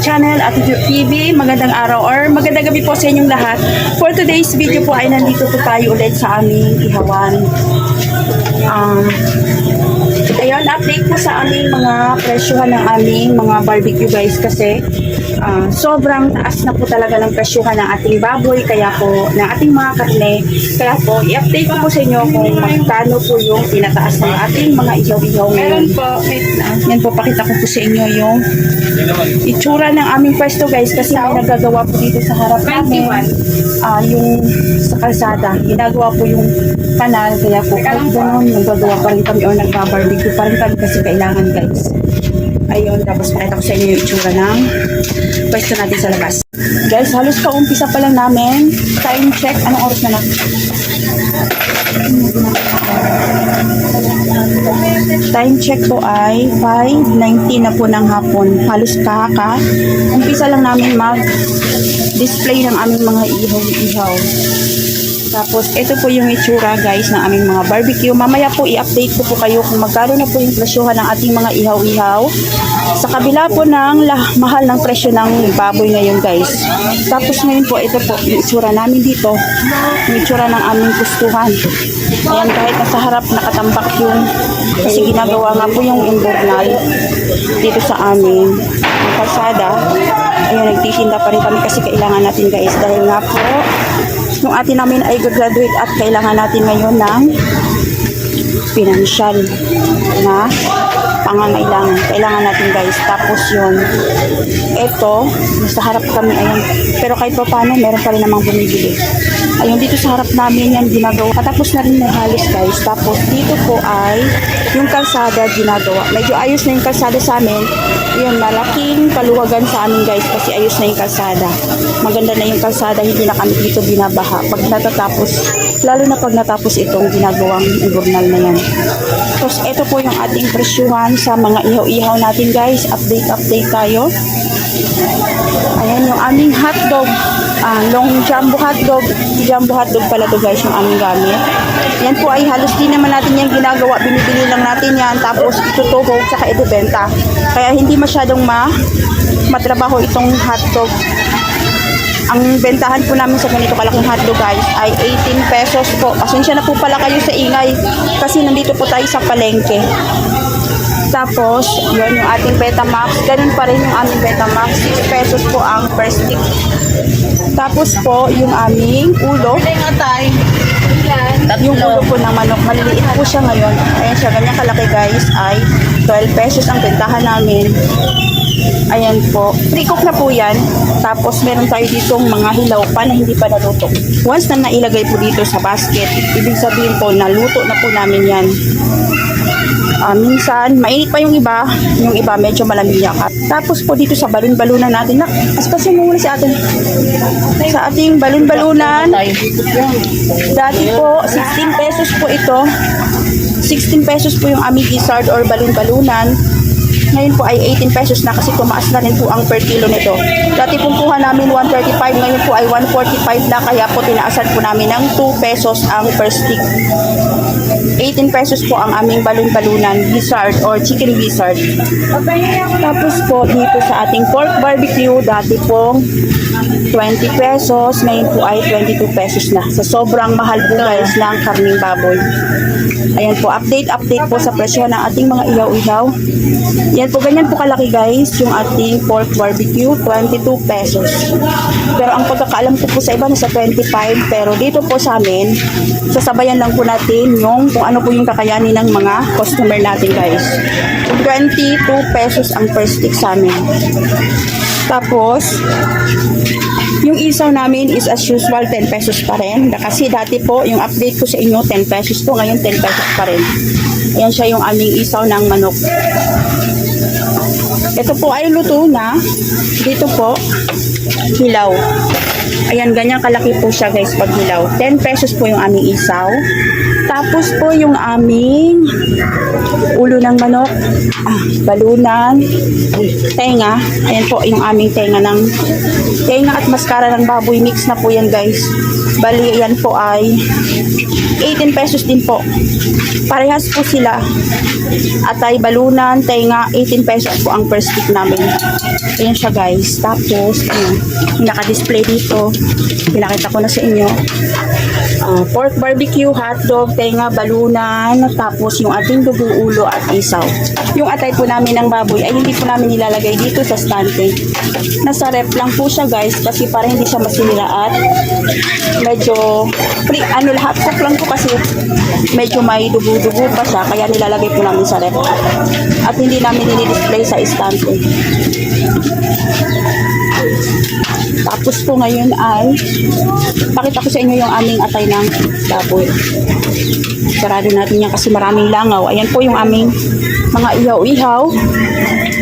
channel at TV. Magandang araw or magandang gabi po sa inyong lahat. For today's video po ay nandito po tayo ulit sa aming ihawan. Ayun, update po sa aming mga presyohan ng aming mga barbecue guys kasi sobrang taas na po talaga ng presyohan ng ating baboy kaya po ng ating mga karne. Kaya po, i-update ko po sa inyo kung magkano po yung pinataas ng ating mga ihaw-ihaw ngayon. Yan po, pakita ko po sa inyo yung itsura ng aming pwesto guys kasi may nagagawa po dito sa harap namin yung sa kalsada. Ginagawa po yung kanal kaya po kahit gano'n nagagawa pa rin kami o nagbabarbecue pa rin kami kasi kailangan guys. Ayun, tapos pakita ko sa inyo yung itsura ng pwesto natin sa labas. Guys, halos kaumpisa pa lang namin. Time check. Anong oras na na? Time check po ay 5:19 na po ng hapon. Halos umpisa lang namin mag-display ng aming mga ihaw-ihaw. Tapos, ito po yung itsura guys ng aming mga barbecue. Mamaya po i-update ko po kayo kung magkano na po yung presyohan ng ating mga ihaw-ihaw. Sa kabila po ng mahal ng presyo ng baboy ngayon guys. Tapos ngayon po, ito po yung itsura namin dito. Yung itsura ng aming pustuhan. Ayan, kahit nasa harap nakatambak yung kasi ginagawa nga po yung invernal dito sa amin. Ang kalsada. Ayun, nagtitinda pa rin kami kasi kailangan natin guys. Dahil nga po, yung atin namin ay graduate at kailangan natin ngayon ng financial na pangangailangan. Kailangan natin guys. Tapos yun, eto, nasa harap kami, ayun. Pero kahit pa paano, meron pa rin namang bumibili. Ayun, dito sa harap namin yan ginagawa. Katapos na rin may halos guys. Tapos dito po ay yung kalsada ginagawa. Medyo ayos na yung kalsada sa amin. Yun, malaking kaluwagan sa amin guys kasi ayos na yung kalsada. Maganda na yung kalsada, hindi na kami dito binabaha. Pag natatapos, lalo na pag natapos itong ginagawang invernal na yan. Tapos ito po yung ating presyuhan sa mga ihaw-ihaw natin guys. Update tayo. Ayan yung aming hotdog. Long jumbo hotdog. Jumbo hotdog pala to guys yung aming gamit. Yan po ay halos din naman natin yung ginagawa. Binibili lang natin yan. Tapos itutuhog saka ibibenta. Kaya hindi masyadong matrabaho itong hotdog. Ang bentahan po namin sa ganito kalaking hotdog guys ay 18 pesos po. Pasensya na po pala kayo sa ingay kasi nandito po tayo sa palengke. Tapos, yun yung ating Betamax. Ganun pa rin yung aming Betamax. 6 pesos po ang per stick. Tapos po, yung aming ulo. Yung ulo po ng manok. Maliliit po siya ngayon. Ayan siya, ganyan kalaki guys ay 12 pesos ang bentahan namin. Ayan po. Pre-cook na po yan. Tapos meron tayo ditong mga hilaw pa na hindi pa naluto. Once na nailagay po dito sa basket, ibig sabihin po naluto na po namin yan. Minsan, mainit pa yung iba medyo malamig ka. Tapos po dito sa balon-balunan natin, aspasin mo muna si atin. Sa ating balon-balunan, dati po, 16 pesos po ito. 16 pesos po yung aming gizzard or balon-balunan. Ngayon po ay 18 pesos na kasi tumaas na rin po ang per kilo nito. Dati pong kuha namin 135, ngayon po ay 145 na kaya po tinaasan po namin ng 2 pesos ang per stick. 18 pesos po ang aming balon-balunan gizzard or chicken gizzard. Tapos po dito sa ating pork barbecue, dati pong 20 pesos, ngayon po ay 22 pesos na. Sa sobrang mahal po guys ng karning baboy. Ayan po, update po sa presyo ng ating mga ihaw-ihaw. Yan po, ganyan po kalaki guys, yung ating pork barbecue, 22 pesos. Pero ang pagkakaalam ko po sa iba nasa 25, pero dito po sa amin, sasabayan lang po natin yung kung ano po yung kakayanin ng mga customer natin guys. 22 pesos ang per stick sa amin. Tapos, yung isaw namin is as usual 10 pesos pa rin. Kasi dati po, yung update ko sa inyo 10 pesos po, ngayon 10 pesos pa rin. Ayan siya yung aming isaw ng manok. Ito po ay luto na. Dito po, hilaw. Ayan, ganyan kalaki po siya guys pag hilaw. 10 pesos po yung aming isaw. Tapos po yung aming ulo ng manok, balunan, tenga. Ayan po yung aming tenga at maskara ng baboy. Mix na po yan guys. Bali, yan po ay 18 pesos din po. Parehas po sila. Atay, balunan, tenga, 18 pesos po ang per stick namin. Ayan siya guys. Tapos, ayan, naka-display dito. Pinakita ko na sa inyo. Pork barbecue, hotdog, tenga, balunan, tapos yung ating dugo, ulo at isaw. Yung atay po namin ng baboy ay hindi po namin nilalagay dito sa stante. Nasa rep lang po siya guys kasi para hindi siya masinira at medyo lahat cook lang po kasi medyo may dugo-dugo pa siya kaya nilalagay po namin sa rep. At hindi namin dinidisplay sa stante. Tapos po ngayon ay pakita ko sa inyo yung aming atay ng baboy. Sarado natin yan kasi maraming langaw. Ayan po yung aming mga ihaw-ihaw.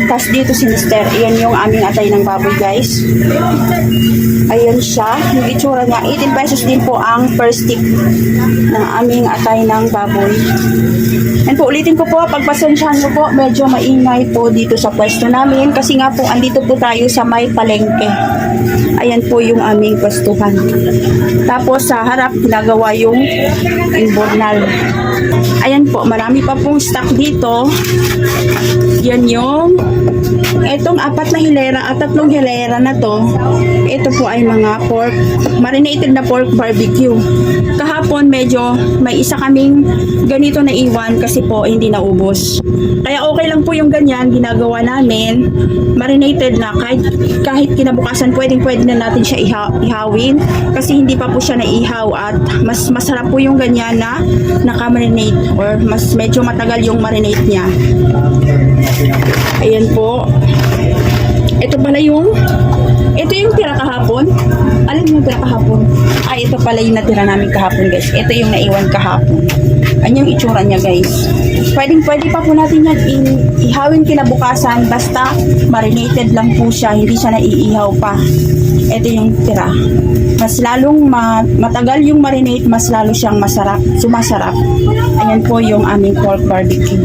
Tapos dito si Mister. Ayan yung aming atay ng baboy guys. Ayan siya. Yung itsura niya. 18 pesos din po ang per stick ng aming atay ng baboy. And po ulitin ko po, pagpasensyahan mo po, medyo maingay po dito sa pwesto namin kasi nga po andito po tayo sa may palengke. Ayan po yung aming pwestuhan. Tapos sa harap ginagawa yung inbornal. Ayan po, marami pa pong stock dito. Yan yung etong 4 na hilera at 3 hilera na to. Ito po ay mga pork, marinated na pork barbecue. Kahapon medyo may isa kaming ganito na iwan kasi po hindi naubos. Kaya okay lang po yung ganyan, ginagawa namin. Marinated na kahit kinabukasan pwede na natin siya ihawin kasi hindi pa po siya naihaw at mas masarap po yung ganyan na naka-marinate or mas medyo matagal yung marinate niya. Ayan po. Ito yung tira kahapon. Alam niyo yung tira kahapon? Ito pala yung natira namin kahapon guys. Ito yung naiwan kahapon. Ayan yung itsura niya guys. Pwede pa po natin yan ihawin kinabukasan basta marinated lang po siya. Hindi siya naiihaw pa. Ito yung tira. Mas lalong matagal yung marinate, mas lalo siyang sumasarap. Ayan po yung aming pork barbecue.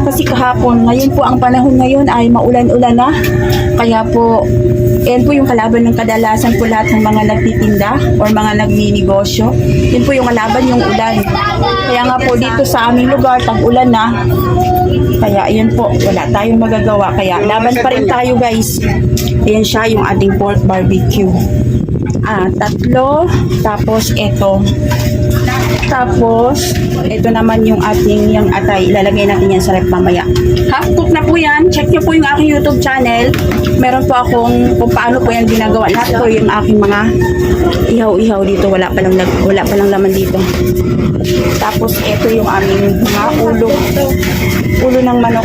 Kasi kahapon, ngayon po ang panahon ngayon ay maulan-ulan na. Kaya po, yan po yung kalaban ng kadalasan po lahat ng mga nagtitinda or mga nagninegosyo. Yan po yung kalaban, yung ulan. Kaya nga po dito sa aming lugar, tag-ulan na. Kaya ayan po, wala tayong magagawa. Kaya laban pa rin tayo guys. Ayan siya yung ating pork barbecue. 3. Tapos ito. Tapos, ito naman yung ating yung atay. Ilalagay natin yan sa rep mamaya. Half cook na po yan. Check nyo po yung aking YouTube channel. Meron po akong kung paano po yan ginagawa. Lahat po yung aking mga ihaw-ihaw dito. Wala pa lang laman dito. Tapos, ito yung aming mga ulo. Ulo ng manok.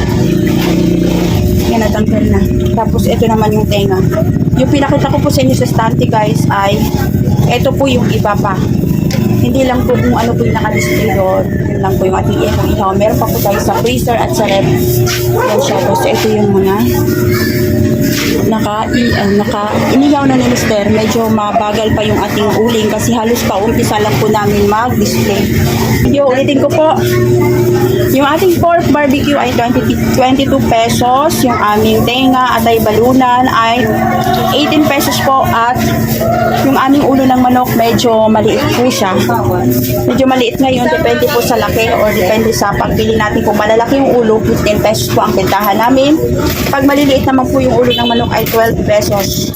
Yan, natanggal na. Tapos, ito naman yung tenga. Yung pinakita ko po sa inyo sa stante guys ay ito po yung iba pa. Hindi lang po kung ano po yung naka-display doon. Yun lang po yung ating ihaw. Meron pa po tayo sa freezer at sa rep. Yan siya po. So, ito yung mga inihaw na ni Mister. Medyo mabagal pa yung ating uling kasi halos pa umpisa lang po namin mag-display. Ulitin ko po. Yung ating pork barbecue ay 22 pesos. Yung aming tenga at ay balunan ay 18 pesos po. At yung aming ulo ng manok medyo maliit po siya. Medyo maliit ngayon. Depende po sa laki or depende sa pagpili natin. Kung malalaki yung ulo, 15 pesos po ang bentahan namin. Pag maliliit naman po yung ulo ng manok ay 12 pesos.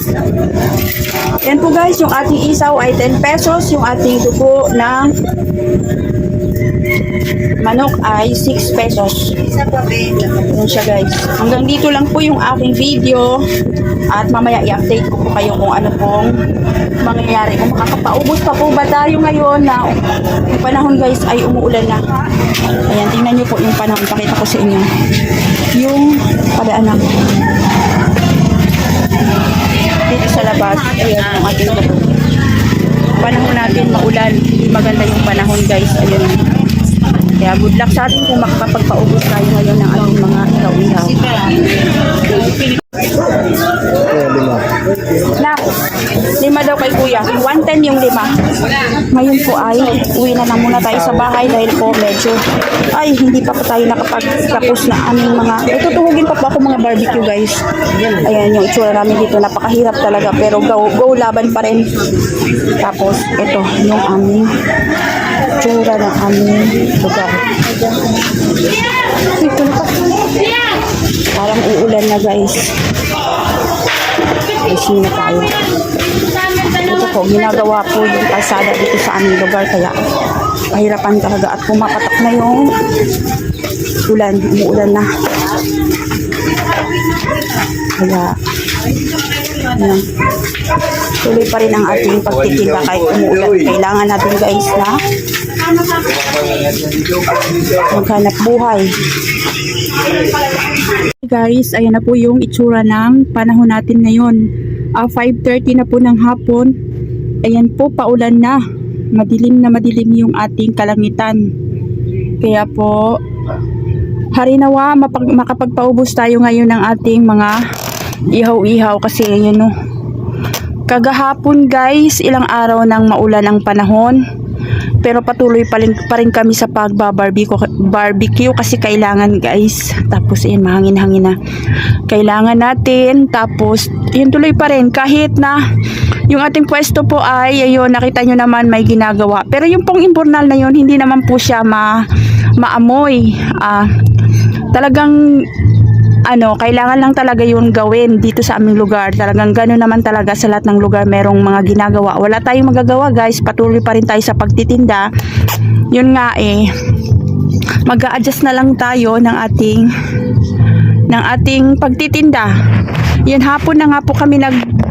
Yan po guys, yung ating isaw ay 10 pesos. Yung ating dugo ng manok ay 6 pesos. Yan siya guys. Hanggang dito lang po yung aking video. At mamaya i-update ko po kayo kung ano pong mangyayari. Kung makakapaubos pa po ba tayo ngayon na yung panahon guys ay umuulan na. Ayan, tingnan nyo po yung panahon. Pakita ko sa inyo. Yung padaanan. Dito sa labas. Ayan yung ating dugo. Panahon natin maulan. Hindi maganda yung panahon guys. Ayan. Kaya good luck sa atin kung makakapagpaubos tayo ngayon ng ating mga ihaw-ihaw. Kaya 5. Na, 5 daw kay kuya. 110 yung 5. Ngayon po ay uwi na lang muna tayo sa bahay dahil po medyo ay hindi pa po tayo nakapagtapos na aming mga itutuhugin pa po ako mga barbecue guys. Ayan yung itsura namin dito, napakahirap talaga pero go laban pa rin. Tapos ito yung aming itsura ng aming lugar. Ito na pa. Parang uulan na guys. Ayusin na tayo. Ito po, ginagawa po yung kalsada dito sa aming lugar kaya pahirapan talaga at pumapatak na yung ulan, umuulan na. Kaya yan. Tuloy pa rin ang ating pagtitinda kahit umuulan. Kailangan natin guys na maghanap buhay. Guys, ayan na po yung itsura ng panahon natin ngayon. 5:30 na po ng hapon. Ayan po, paulan na. Madilim na madilim yung ating kalangitan. Kaya po, harinawa, makapagpaubos tayo ngayon ng ating mga ihaw-ihaw kasi yun no. Kagahapon guys, ilang araw nang maulan ang panahon. Pero patuloy pa rin kami sa barbecue kasi kailangan guys. Tapos ayan, mahangin-hangin na. Kailangan natin. Tapos yun tuloy pa rin kahit na yung ating pwesto po ay ayun, nakita nyo naman may ginagawa. Pero yung pong imbornal na yun, hindi naman po siya maamoy. Talagang kailangan lang talaga yun gawin dito sa aming lugar. Talagang gano'n naman talaga sa lahat ng lugar merong mga ginagawa. Wala tayong magagawa guys, patuloy pa rin tayo sa pagtitinda. Yun nga mag-a-adjust na lang tayo ng ating pagtitinda. Yun, hapon na nga po kami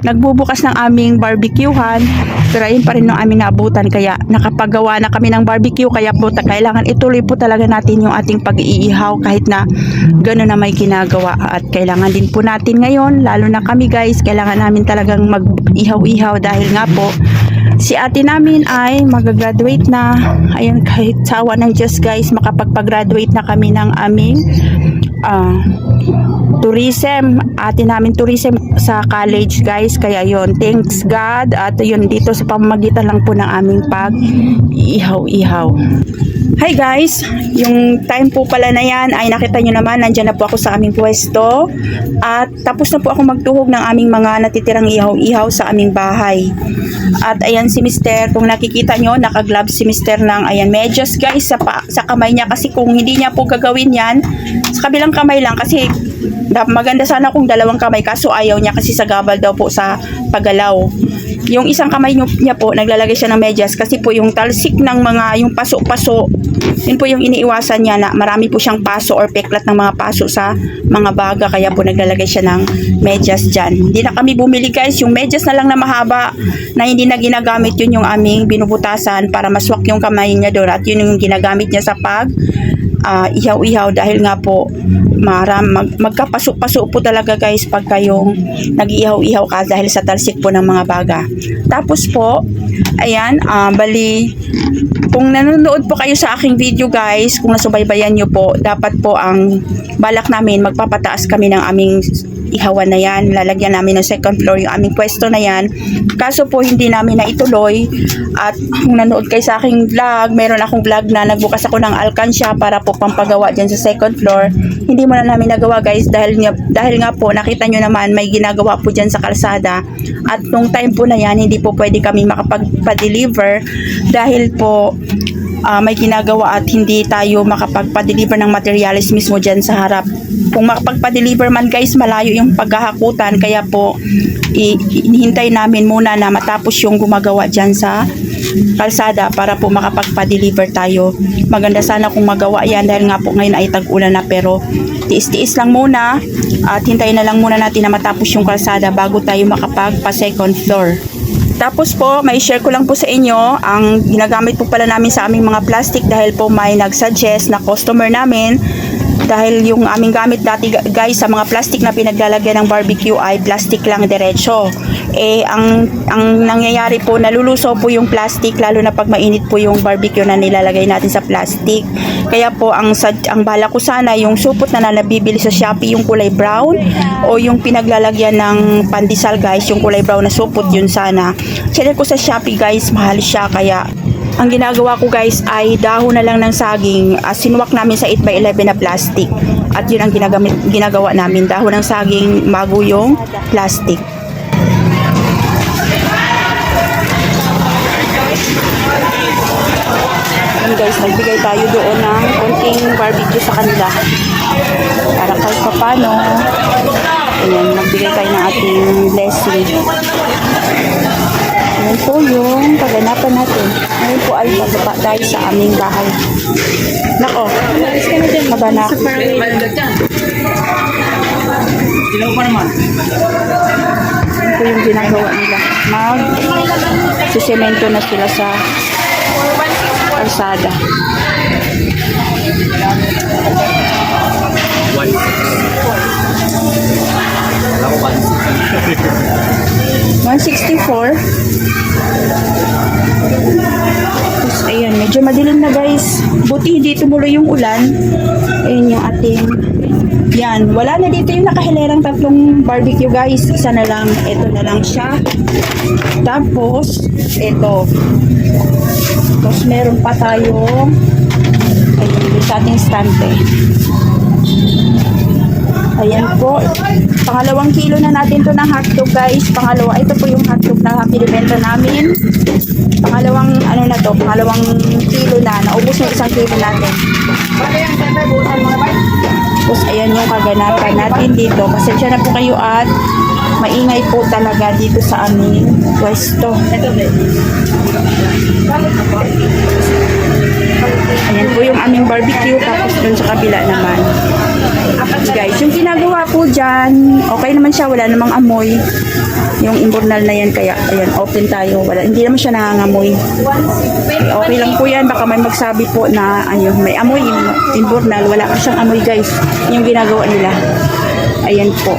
nagbubukas ng aming barbecuehan. Pero ayun pa rin ng aming naabutan. Kaya nakapagawa na kami ng barbecue. Kaya po kailangan ituloy po talaga natin yung ating pag-iihaw kahit na gano'n na may ginagawa. At kailangan din po natin ngayon, lalo na kami guys, kailangan namin talagang mag-ihaw-ihaw dahil nga po si ate namin ay magagraduate na. Ayun, kahit sa awa ng Diyos guys, makapagpag-graduate na kami ng aming tourism, ate namin tourism sa college guys. Kaya yon, thanks God. At yun, dito sa pamamagitan lang po ng aming pag-ihaw-ihaw. Hi guys, yung time po pala na yan ay nakita nyo naman, nandyan na po ako sa aming pwesto at tapos na po ako magtuhog ng aming mga natitirang ihaw-ihaw sa aming bahay. At ayan si Mister, kung nakikita nyo, naka-gloves si Mister ng ayan medyas guys sa kamay niya kasi kung hindi niya po gagawin yan, sa kabilang kamay lang kasi maganda sana kung 2 kamay kaso ayaw niya kasi sagabal daw po sa paggalaw. Yung isang kamay niya po, naglalagay siya ng medyas kasi po yung talsik ng mga, yung paso-paso, yun po yung iniiwasan niya na marami po siyang paso or peklat ng mga paso sa mga baga. Kaya po naglalagay siya ng medyas dyan. Hindi na kami bumili guys, yung medyas na lang na mahaba na hindi na ginagamit, yun yung aming binubutasan para maswak yung kamay niya doon. At yun yung ginagamit niya sa ihaw-ihaw dahil nga po magkapasok-pasok po talaga guys pagka yung nag-ihaw-ihaw ka dahil sa talsik po ng mga baga. Tapos po ayan, bali kung nanonood po kayo sa aking video guys, kung nasubaybayan nyo po, dapat po ang balak namin, magpapataas kami ng aming ihawan na yan, lalagyan namin ng 2nd floor yung aming pwesto na yan. Kaso po hindi namin na ituloy. At kung nanood kayo sa aking vlog, meron akong vlog na nagbukas ako ng alkansya para po pampagawa dyan sa 2nd floor. Hindi mo na namin nagawa guys dahil nga po nakita nyo naman may ginagawa po dyan sa kalsada. At nung time po na yan, hindi po pwede kami makapagpa-deliver dahil po may ginagawa at hindi tayo makapagpa-deliver ng materials mismo dyan sa harap. Kung makapagpa-deliver man guys, malayo yung paghahakutan, kaya po hinihintay namin muna na matapos yung gumagawa dyan sa kalsada para po makapagpa-deliver tayo. Maganda sana kung magawa yan dahil nga po ngayon ay tag-ulan na, pero tiis-tiis lang muna at hintayin na lang muna natin na matapos yung kalsada bago tayo makapagpa-2nd floor. Tapos po, may share ko lang po sa inyo ang ginagamit po pala namin sa aming mga plastic dahil po may nag-suggest na customer namin Dahil yung aming gamit dati guys sa mga plastic na pinaglalagyan ng barbecue ay plastic lang diretso. Ang nangyayari po, nalulusaw po yung plastic lalo na pag mainit po yung barbecue na nilalagay natin sa plastic. Kaya po ang bala ko sana yung supot na nabibili sa Shopee, yung kulay brown o yung pinaglalagyan ng pandesal guys, yung kulay brown na supot, yun sana. Chinek ko sa Shopee guys, mahal siya, kaya ang ginagawa ko guys ay dahon na lang ng saging, sinuwak namin sa 8x11 na plastic. At yun ang ginagawa namin, dahon ng saging bago yung plastic. Yun guys, nagbigay tayo doon ng konting barbecue sa kanila. Para kahit papano, ayan, nagbigay tayo ng ating blessing. Ayan po yung kaganapan natin. Ngayon po ay bababa tayo sa aming bahay. Nako, haba na ako. Ayan po yung ginagawa nila. Sisemento na sila sa kalsada. 164. Tapos ayan, medyo madilim na guys. Buti hindi tumuloy yung ulan. Ayan yung ating, yan, wala na dito yung nakahilerang tatlong barbecue guys. Isa na lang, ito na lang siya. Tapos ito. Tapos meron pa tayong, ayun, sa ating stand eh. Ayan po. Pangalawang kilo na natin to ng hotdog guys. Ito po yung hotdog na pinibenta namin. Pangalawang kilo na. Naubos yung isang kilo natin. Tapos ayan yung kaganapan natin dito. Pasensya na po kayo at maingay po talaga dito sa aming pwesto. Ayan po yung aming barbecue. Tapos dun sa kabila naman. Guys, yung ginagawa po dyan, okay naman siya, wala namang amoy. Yung imburnal na yan, kaya ayan, open tayo. Hindi naman siya nangangamoy. Okay lang po yan, baka may magsabi po na may amoy yung imburnal. Wala ka siyang amoy guys, yung ginagawa nila. Ayan po.